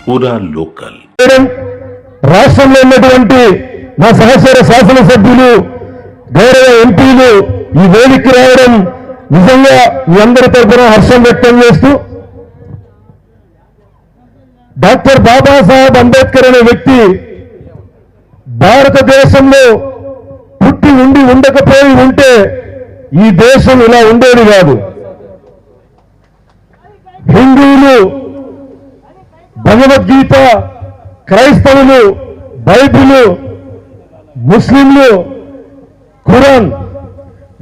పూరా లోకల్. రాష్ట్రంలో ఉన్నటువంటి మా సహచర శాసనసభ్యులు గౌరవ ఎంపీలు ఈ వేదికకి రావడం నిజంగా మీ అందరి తరఫున హర్షం వ్యక్తం చేస్తూ, డాక్టర్ బాబాసాహెబ్ అంబేద్కర్ అనే వ్యక్తి భారతదేశంలో పుట్టి ఉండకపోయి ఉంటే ఈ దేశం ఇలా ఉండేది కాదు. హిందువులు భగవద్గీత, క్రైస్తవులు బైబిలు, ముస్లింలు ఖురాన్,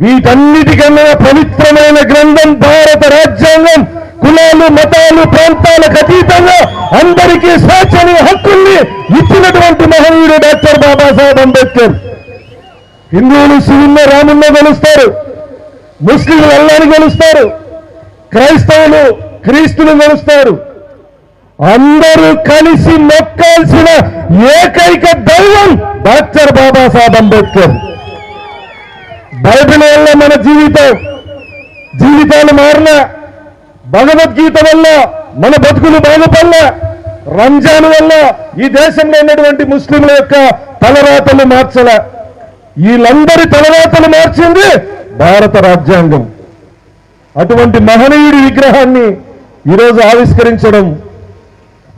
వీటన్నిటికన్నా పవిత్రమైన గ్రంథం భారత రాజ్యాంగం. కులాలు, మతాలు, ప్రాంతాలకు అతీతంగా అందరికీ స్వేచ్ఛని, హక్కుల్ని ఇచ్చినటువంటి మహనీయుడు డాక్టర్ బాబాసాహెబ్ అంబేద్కర్. హిందువులు శివుణ్ణి, రాముణ్ణి గెలుస్తారు, ముస్లింలు అల్లాని గెలుస్తారు, క్రైస్తవులు క్రీస్తుని గెలుస్తారు. అందరూ కలిసి మొక్కాల్సిన ఏకైక దైవం డాక్టర్ బాబాసాహెబ్ అంబేద్కర్. బైబిల్ వల్ల మన జీవితాలు మారిన, భగవద్గీత వల్ల మన బతుకులు బాగుపడిన, రంజాన్ వల్ల ఈ దేశంలో ఉన్నటువంటి ముస్లింల యొక్క తలరాతలు మార్చల. వీళ్ళందరి తలరాతలు మార్చింది భారత రాజ్యాంగం. అటువంటి మహనీయుడి విగ్రహాన్ని ఈరోజు ఆవిష్కరించడం,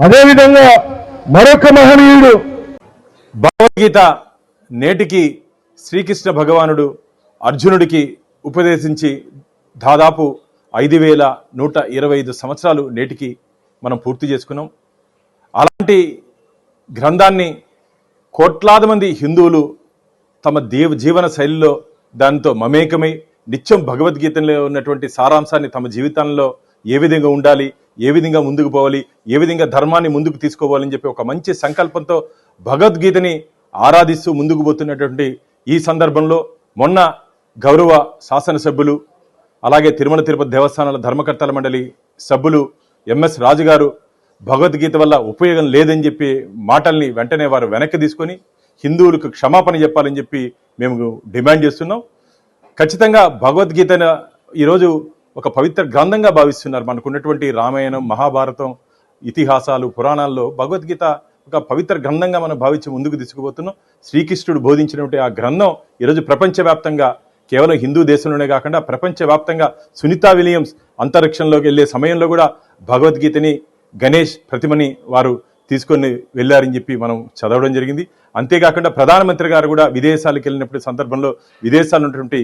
అదేవిధంగా మరొక మహనీయుడు భగవద్గీత నేటికి శ్రీకృష్ణ భగవానుడు అర్జునుడికి ఉపదేశించి దాదాపు 5125 సంవత్సరాలు నేటికి మనం పూర్తి చేసుకున్నాం. అలాంటి గ్రంథాన్ని కోట్లాది మంది హిందువులు తమ జీవన శైలిలో దానితో మమేకమై నిత్యం భగవద్గీతలో ఉన్నటువంటి సారాంశాన్ని తమ జీవితంలో ఏ విధంగా ఉండాలి, ఏ విధంగా ముందుకు పోవాలి, ఏ విధంగా ధర్మాన్ని ముందుకు తీసుకోవాలని చెప్పి ఒక మంచి సంకల్పంతో భగవద్గీతని ఆరాధిస్తూ ముందుకు పోతున్నటువంటి ఈ సందర్భంలో మొన్న గౌరవ శాసనసభ్యులు, అలాగే తిరుమల తిరుపతి దేవస్థానాల ధర్మకర్తల మండలి సభ్యులు ఎంఎస్ రాజు గారు భగవద్గీత వల్ల ఉపయోగం లేదని చెప్పి మాటల్ని వెంటనే వారు వెనక్కి తీసుకొని హిందువులకు క్షమాపణ చెప్పాలని చెప్పి మేము డిమాండ్ చేస్తున్నాం. ఖచ్చితంగా భగవద్గీతను ఈరోజు ఒక పవిత్ర గ్రంథంగా భావిస్తున్నారు. మనకున్నటువంటి రామాయణం, మహాభారతం, ఇతిహాసాలు, పురాణాల్లో భగవద్గీత ఒక పవిత్ర గ్రంథంగా మనం భావించి ముందుకు తీసుకుపోతున్నాం. శ్రీకృష్ణుడు బోధించినటువంటి ఆ గ్రంథం ఈరోజు ప్రపంచవ్యాప్తంగా, కేవలం హిందూ దేశంలోనే కాకుండా ప్రపంచవ్యాప్తంగా సునీతా విలియమ్స్ అంతరిక్షంలోకి వెళ్ళే సమయంలో కూడా భగవద్గీతని గణేష్ ప్రతిమని వారు తీసుకొని వెళ్ళారని చెప్పి మనం చదవడం జరిగింది. అంతేకాకుండా ప్రధానమంత్రి గారు కూడా విదేశాలకు వెళ్ళినప్పుడు సందర్భంలో విదేశాల్లో ఉన్నటువంటి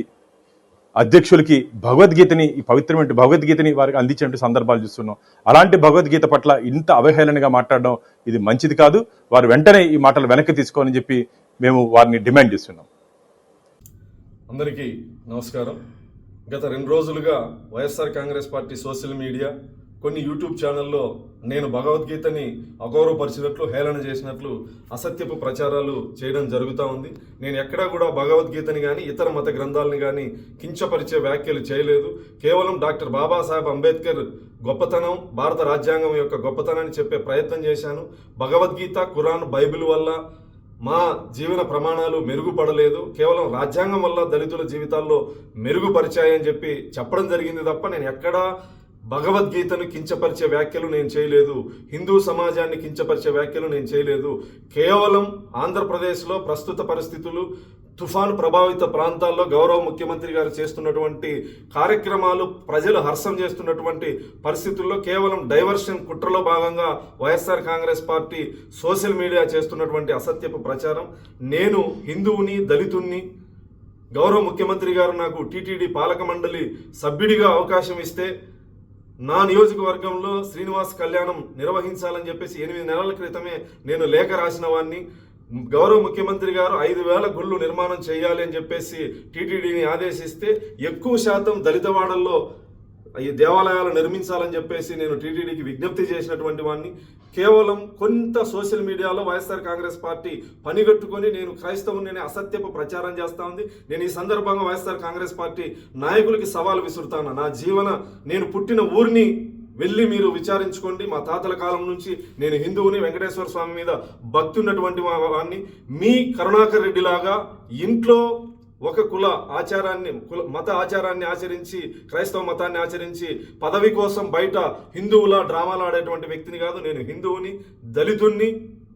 అధ్యక్షులకి భగవద్గీతని, ఈ పవిత్రమైన భగవద్గీతని వారికి అందించినటువంటి సందర్భాలు చూస్తున్నాం. అలాంటి భగవద్గీత పట్ల ఇంత అవహేళనగా మాట్లాడడం ఇది మంచిది కాదు. వారు వెంటనే ఈ మాటలు వెనక్కి తీసుకోవాలని చెప్పి మేము వారిని డిమాండ్ చేస్తున్నాం. అందరికీ నమస్కారం. గత 2 రోజులుగా YSR Congress party social media, కొన్ని యూట్యూబ్ ఛానల్లో నేను భగవద్గీతని అగౌరవపరిచినట్లు, హేళన చేసినట్లు అసత్యపు ప్రచారాలు చేయడం జరుగుతూ ఉంది. నేను ఎక్కడా కూడా భగవద్గీతని కానీ ఇతర మత గ్రంథాలని కానీ కించపరిచే వ్యాఖ్యలు చేయలేదు. కేవలం డాక్టర్ బాబాసాహెబ్ అంబేద్కర్ గొప్పతనం, భారత రాజ్యాంగం యొక్క గొప్పతనాన్ని చెప్పే ప్రయత్నం చేశాను. భగవద్గీత, ఖురాన్, బైబిల్ వల్ల మా జీవన ప్రమాణాలు మెరుగుపడలేదు, కేవలం రాజ్యాంగం వల్ల దళితుల జీవితాల్లో మెరుగుపరిచాయని చెప్పి చెప్పడం జరిగింది తప్ప నేను ఎక్కడా భగవద్గీతను కించపరిచే వ్యాఖ్యలు నేను చేయలేదు, హిందూ సమాజాన్ని కించపరిచే వ్యాఖ్యలు నేను చేయలేదు. కేవలం ఆంధ్రప్రదేశ్లో ప్రస్తుత పరిస్థితులు, తుఫాను ప్రభావిత ప్రాంతాల్లో గౌరవ ముఖ్యమంత్రి గారు చేస్తున్నటువంటి కార్యక్రమాలు, ప్రజలు హర్షం చేస్తున్నటువంటి పరిస్థితుల్లో కేవలం డైవర్షన్ కుట్రలో భాగంగా YSR Congress party social media చేస్తున్నటువంటి అసత్యపు ప్రచారం. నేను హిందువుని, దళితుణ్ణి. గౌరవ ముఖ్యమంత్రి గారు నాకు టీటీడీ పాలక మండలి సభ్యుడిగా అవకాశం ఇస్తే నా నియోజకవర్గంలో శ్రీనివాస్ కళ్యాణం నిర్వహించాలని చెప్పేసి 8 నెలల క్రితమే నేను లేఖ రాసిన వాడిని. గౌరవ ముఖ్యమంత్రి గారు 5,000 గుళ్ళు నిర్మాణం చేయాలి అని చెప్పేసి టీటీడీని ఆదేశిస్తే ఎక్కువ శాతం దళితవాడల్లో ఈ దేవాలయాలు నిర్మించాలని చెప్పేసి నేను టీటీడీకి విజ్ఞప్తి చేసినటువంటి వాడిని. కేవలం కొంత సోషల్ మీడియాలో వైఎస్ఆర్ కాంగ్రెస్ పార్టీ పనిగట్టుకొని నేను క్రైస్తవుని అసత్యపు ప్రచారం చేస్తూ ఉంది. నేను ఈ సందర్భంగా వైఎస్ఆర్ కాంగ్రెస్ పార్టీ నాయకులకి సవాల్ విసురుతాను. నేను పుట్టిన ఊరిని వెళ్ళి మీరు విచారించుకోండి. మా తాతల కాలం నుంచి నేను హిందువుని, వెంకటేశ్వర స్వామి మీద భక్తి ఉన్నటువంటి వాడిని. మీ కరుణాకర్ రెడ్డి లాగా ఇంట్లో ఒక మత ఆచారాన్ని ఆచరించి, క్రైస్తవ మతాన్ని ఆచరించి పదవి కోసం బయట హిందువుల డ్రామాలు ఆడేటువంటి వ్యక్తిని కాదు. నేను హిందువుని, దళితుణ్ణి,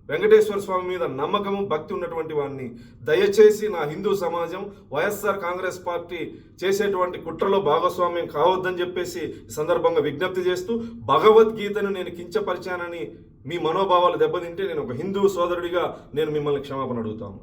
వెంకటేశ్వర స్వామి మీద నమ్మకము, భక్తి ఉన్నటువంటి వాడిని. దయచేసి నా హిందూ సమాజం వైఎస్ఆర్ కాంగ్రెస్ పార్టీ చేసేటువంటి కుట్రలో భాగస్వామ్యం కావద్దని చెప్పేసి ఈ సందర్భంగా విజ్ఞప్తి చేస్తూ, భగవద్గీతను నేను కించపరిచానని మీ మనోభావాలు దెబ్బతింటే నేను ఒక హిందూ సోదరుడిగా నేను మిమ్మల్ని క్షమాపణ అడుగుతాను.